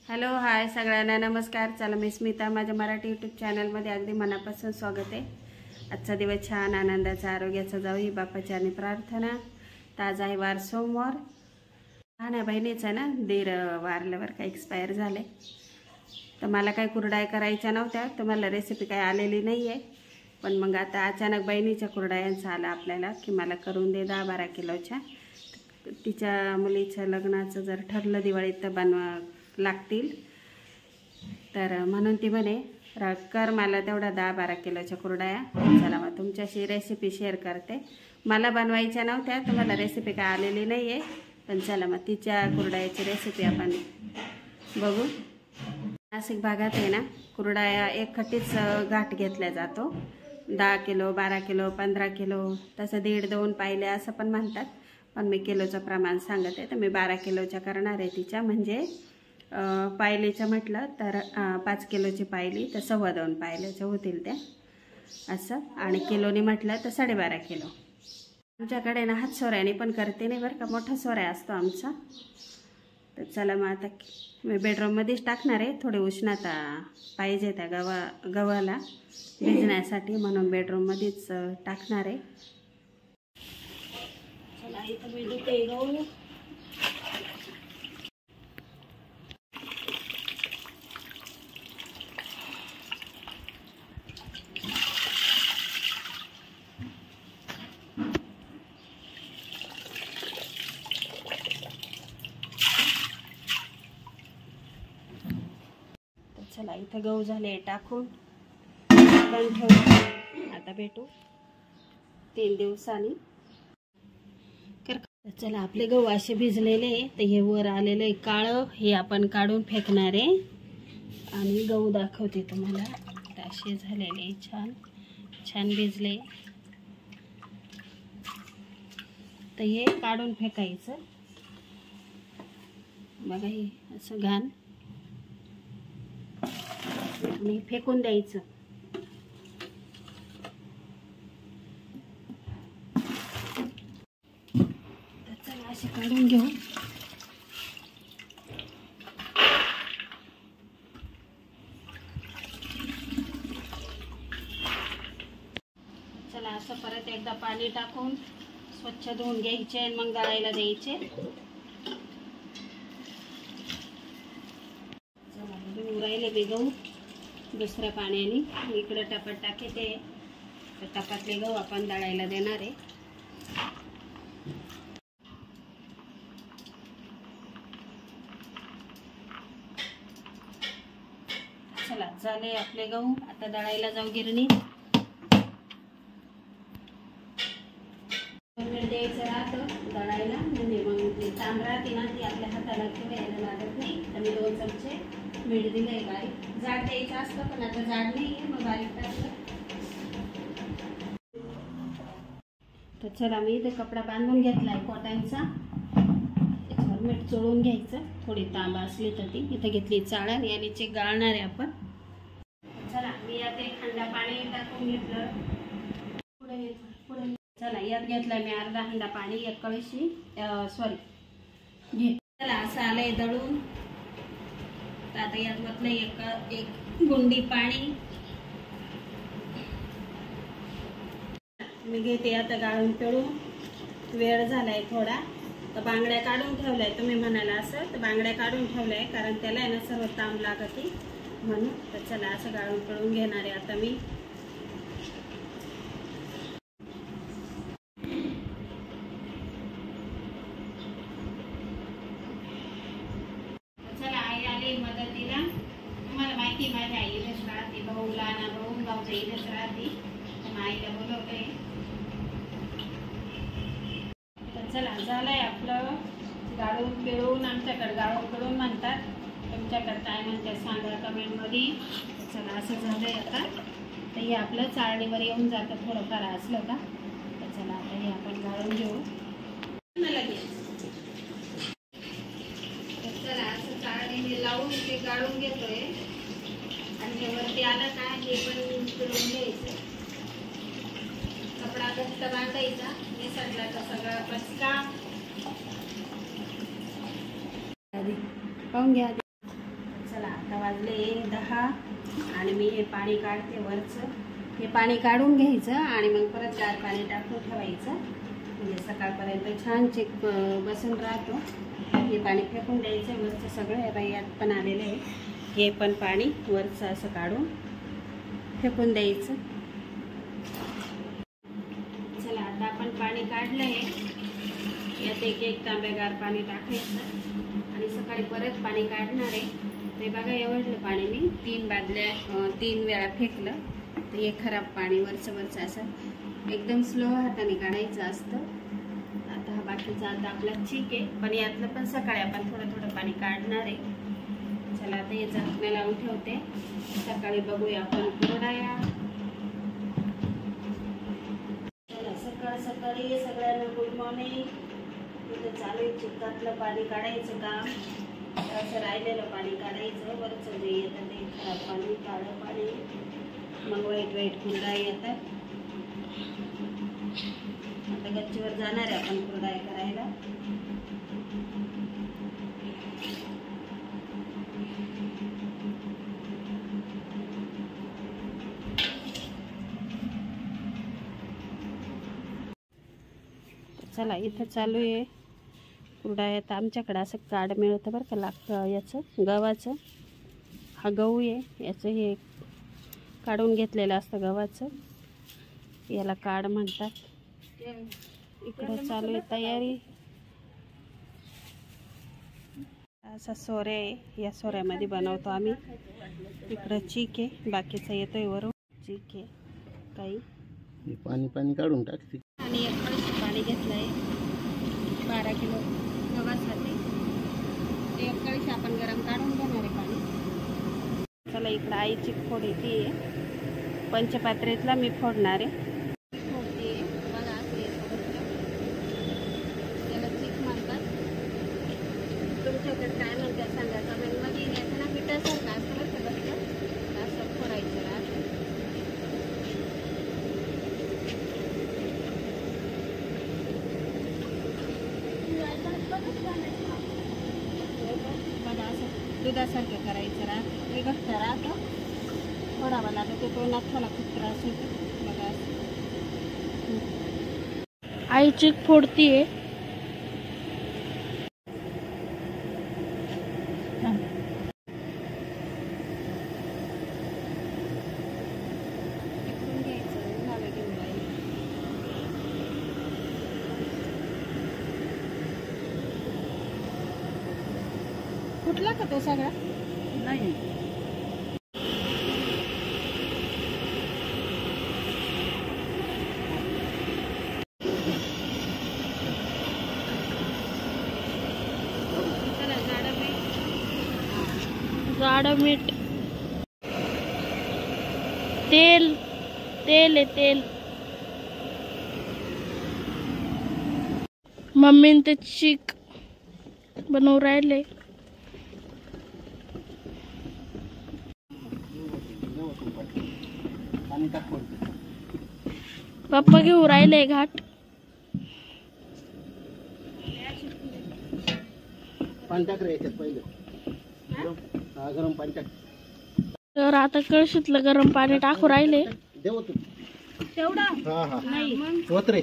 Hello hi सगळ्यांना नमस्कार। चला मी स्मिता, माझ्या मराठी यूट्यूब चॅनलमध्ये अगदी मनापासून स्वागत आहे। आजचा दिवस छान आनंदाचा आरोग्याचा जाऊ ही बापाची आणि प्रार्थना। ताज आहे वार सोमवार। लहान बहिणीचा ना दीर वारल्यावर काय एक्सपायर झाले, तर मला काय कुरडाया करायच्या नव्हत्या, तर मला रेसिपी काय आलेली नाही आहे। पण मग आता अचानक बहिणीच्या कुरडायांचा आला आपल्याला की मला करून दे 10-12 किलोच्या। तिच्या मुलीच्या लग्नाचं जर ठरलं दिवाळीत तर बनवा लागतील, तर म्हणून ती म्हणे कर मला तेवढा 10-12 किलोच्या कुरडाया। चला मग तुमच्याशी रेसिपी शेअर करते। मला बनवायच्या नव्हत्या, तर मला रेसिपी काय आलेली नाही आहे, पण चला मग तिच्या कुरडायाची रेसिपी आपण बघू। नाशिक भागात आहे ना कुरडाया एकखट्टीच घाट घेतला जातो। 10 किलो 12 किलो 15 किलो तसं 1.5-2 पायले असं पण म्हणतात, पण मी किलोचं प्रमाण सांगते। तर मी 12 किलोच्या करणार आहे तिच्या, म्हणजे पायलीचं म्हटलं तर 5 किलोची पायली तर 2.25 पायल्याच्या होतील त्या असं, आणि किलोनी म्हटलं तर 12.5 किलो। आमच्याकडे ना हात सोऱ्याने पण करते नाही बरं का, मोठा सोऱ्या असतो आमचा। तर चला मग आता मी बेडरूममध्येच टाकणार आहे, थोडी उष्णता पाहिजे त्या गव्हाला भिजण्यासाठी, म्हणून बेडरूममध्येच टाकणार आहे। चला इथं मी धुते गहू। चला इथं गहू झाले टाकून पण ठेवू, आता भेटू 3 दिवसांनी। चला आपले गहू असे भिजलेले, तर हे वर आलेले काळं हे आपण काढून फेकणार आहे, आणि गहू दाखवते तुम्हाला। असे झालेले छान छान भिजले, तर हे काढून फेकायचं बघा, हे असं घाण आणि फेकून द्यायचं। तर चला असे काढून घेऊ। चला असं परत एकदा पाणी टाकून स्वच्छ धुवून घ्यायचे आणि मग दळायला द्यायचे। चला धुवून राहिले बे गहू दुसऱ्या पाण्याने, इकडे टपात टाकते, तर टपातले गहू आपण दळायला देणार आहे। चला झाले आपले गहू, आता दळायला जाऊ गिरणी। द्यायचं राहतं दळायला, म्हणजे मग ते तांद राहते ना ती आपल्या हाताला किंवा यायला लागत नाही। तर मी 2 चमचे मीठ दिलंय बारीक, जाड द्यायचं असतं पण आता जाड नाही आहे, मग बारीक टाकलं। तर चला मी इथे कपडा बांधून घेतलाय कॉटनचा, त्याच्यावर मीठ चोळून घ्यायचं। थोडी तांब असली तर ती इथे घेतली चाळण, याने गाळणार आहे आपण। चला मी यात 1 हंडा पाणी टाकून घेतलं, पुढे चला यात घेतलं मी अर्धा हंडा पाणी, 1 कळशी घे। चला असं आलंय दळून, तर आता यात म्हटलं एक गुंडी पाणी मी घेते आता गाळून पिळून। वेळ झालाय थोडा, तर बांगड्या काढून ठेवलाय, तुम्ही म्हणाला असं तर बांगड्या काढून ठेवलाय, कारण त्याला आहे ना सर्व तांब लागते म्हणून। तर चला असं गाळून पिळून घेणार आहे आता मी। चला आई आली मदतीला, तुम्हाला माहिती माझ्या आई इथेच राहते, भाऊ लहान भाऊ भाऊच्या इथेच राहते, तर आईला बोलवते। तर चला झालंय आपलं गाळून पिळून, आमच्याकडे गाळून पिळून म्हणतात, तुमच्याकडे काय म्हणतात सांगा कमेंटमध्ये। चला असं झालंय आता, तर हे आपलं चाळणीवर येऊन जातं थोडंफार असलं का। तर चला आता हे आपण गाळून घेऊ लगेच। चला असं चाळणीने लावून ते गाळून घेतोय, आणि हे वरती आलं का हे पण पिळून घ्यायचं। कपडा घट्ट बांधायचा, निसटला तर सगळा पचका पाहून घ्या। वाजले 10 आणि मी हे पाणी काढते वरचं. हे पाणी काढून घ्यायचं आणि मग परत गार पाणी टाकून ठेवायचं, म्हणजे सकाळपर्यंत छान चिक बसून राहतो. हे पाणी फेकून द्यायचं वरचं सगळं. हे बाई यात पण आलेलं आहे, हे पण पाणी वरचं असं काढून फेकून द्यायचं. चला आता आपण पाणी काढलं आहे, यात एक तांब्या गार पाणी टाकायचं आणि सकाळी परत पाणी काढणार आहे. ते बघा एवढलं पाणी मी 3 वेळा फेकलं. तर हे खराब पाणी वरचं असं एकदम स्लो हाताने काढायचं असतं. आता हा बाकीचा आता आपला चिक आहे, पण यातलं पण सकाळी आपण थोडं पाणी काढणार आहे. चला आता हे झाकण लावून ठेवते, सकाळी बघूया आपण कुरडया. चला सकाळी सगळ्यांना गुड मॉर्निंग. इथं चालू आहे चिकातलं पाणी काढायचं काम. असं राहिलेलं पाणी काढायचं, वरचं जे येतं ते खराब पाणी, काळं पाणी, मग वाईट कुरडया येतात. आता गच्चीवर जाणार आहे आपण कुरडया करायला. चला इथं चालू आहे कुरडया. तर आमच्याकडं असं काड मिळतं बरं का, याचं गव्हाचं. हा गहू आहे, याचं हे काढून घेतलेलं असतं गव्हाचं, याला काड म्हणतात. इकडं चालू आहे तयारी. असा सोऱ्या आहे, या सोऱ्यामध्ये बनवतो आम्ही. इकडं चिक आहे, बाकीचं येतोय वरून. चिक आहे काही पाणी काढून टाकते. आणि 1 कळशी पाणी घेतलं आहे 12 किलो गव्हासाठी. 1 कळशी आपण गरम काढून घेणार आहे पाणी. चला इकडं आई चिक फोडीती आहे, पंचपात्रेतला मी फोडणार आहे. फोडते बघा, असं येतं त्याला चिक म्हणतात. तुमच्याकडे काय म्हणतात सांगा कमेंटमध्ये. याचं ना पिठासारखं असतं बरं का, असं फोडायचं राहतं. बघा असं दुधासारखं करायचं राहतं. ते घट्ट राहतं, फोडावं लागतं. तो नाथाला खूप त्रास होतो. बघा आई चिक फोडतीये. कुठला का तो सगळा नाही जाडं मीठ, तेल आहे. मम्मीने ते चिक बनवून राहिले. पप्पा घेऊन राहिले घाट. पाणी टाक रे याच्यात पहिले. गरम पाणी टाक. तर आता कळशीतलं गरम पाणी टाकू राहिले. देव तू तेवढा हा नाही मग होत रे.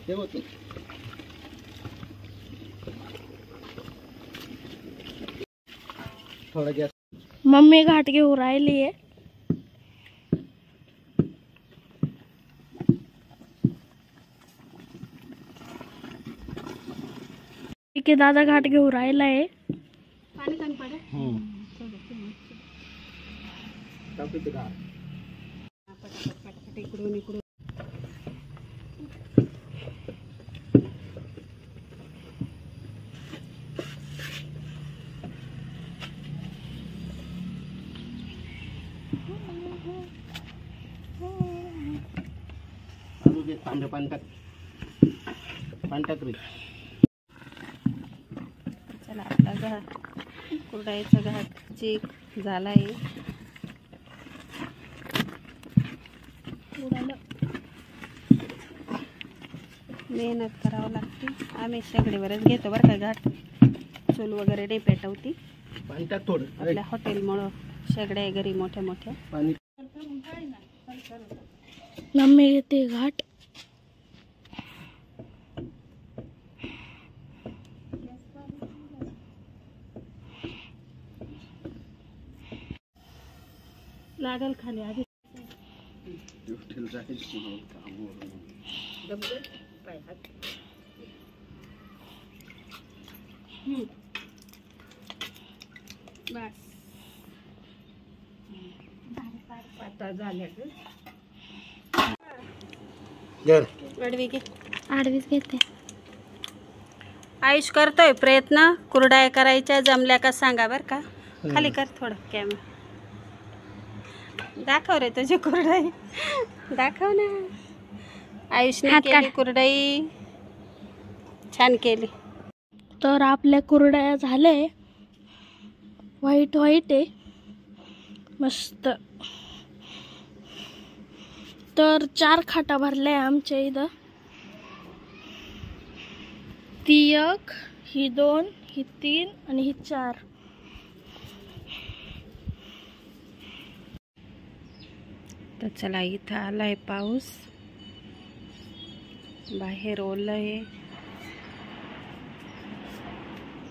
देव तू थोडा गॅस. मम्मी घाट घेऊन राहिली आहे. ठीक आहे, दादा घाट घेऊन राहिला आहे. पाणी कमी पडेल. पटापट इकडून पाणी टाक. पाणी टाक रे. चला आपला घाट कुरडयाचा घाट चिक झाला आहे. मेहनत करावं लागते. आम्ही शेगडीवरच घेतो बरं का घाट. चूल वगैरे नाही पेटवती. पाणी टाक थोडं. आपल्या हॉटेलमुळं शेगड्या आहे घरी मोठ्या मोठ्या. पाणी मम्मी येते घाट. लागल खाली आधी. बस पातळ झाल्या. आडवी घे. आडवीच घेते. आयुष करतोय प्रयत्न कुरडाया करायच्या. जमल्या का सांगा बर का. खाली कर थोडं कॅमेरा. दाखव रे तुझी कुरडाई. दाखव ना. आयुषने हात केली काढ. कुरडाई. छान केली. तर आपल्या कुरडया झाले. व्हाईट व्हाईट आहे मस्त. तर 4 खाटा भरल्या आमच्या इथं. ती 1, ही 2, ही 3 आणि ही 4. तर चला इथं आलाय पाऊस. बाहेर ओलं आहे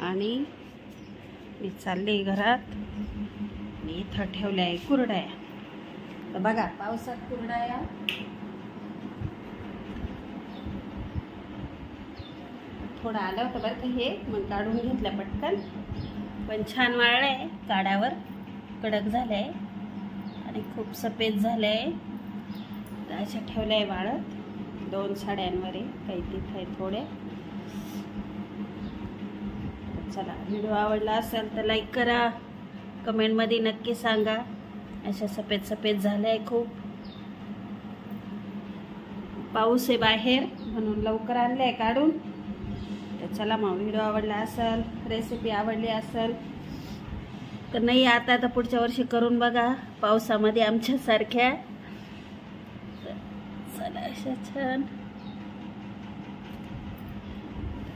आणि मी चालली घरात. मी इथं ठेवल्या आहे कुरड्या. तर बघा पावसात कुरड्या थोडं आलं होतं बरं का हे. मग काढून घेतल्या पटकन. पण छान वाळलंय काड्यावर. कडक झालंय आणि खूप सफेद झालंय. तर अशा ठेवल्या आहे वाळत. 2 साड्यांवर आहे. काही तिथं आहे थोडे. चला व्हिडिओ आवडला असेल तर लाईक करा. कमेंटमध्ये नक्की सांगा. अशा सफेद सफेद झालंय खूप. पाऊस आहे बाहेर म्हणून लवकर आणलंय काढून. तर चला मग व्हिडिओ आवडला असेल, रेसिपी आवडली असेल तर नाही आता तर पुढच्या वर्षी करून बघा पावसामध्ये आमच्यासारख्या. चला अशा छान.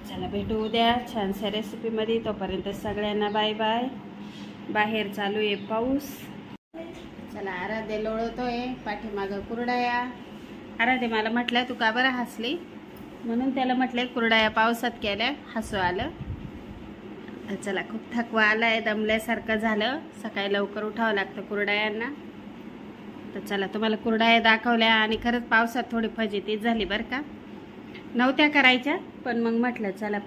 चला भेटू उद्या छानशा रेसिपीमध्ये. तोपर्यंत सगळ्यांना बाय बाय. बाहेर चालू आहे पाऊस. चला आराध्य लोळतोय पाठीमागं कुरडाया. आराध्य मला म्हटलं तू का बरं हसली. म्हणून त्याला म्हटलंय कुरडाया पावसात केल्या. हसू आलं. तर चला खूप थकवा आलाय. दमल्यासारखं झालं. सकाळी लवकर उठावं लागतं कुरडायांना. तर चला तुम्हाला कुरडाया दाखवल्या आणि खरंच पावसात थोडी फजिती झाली बरं का. नव्हत्या करायच्या पण मग म्हटलं चला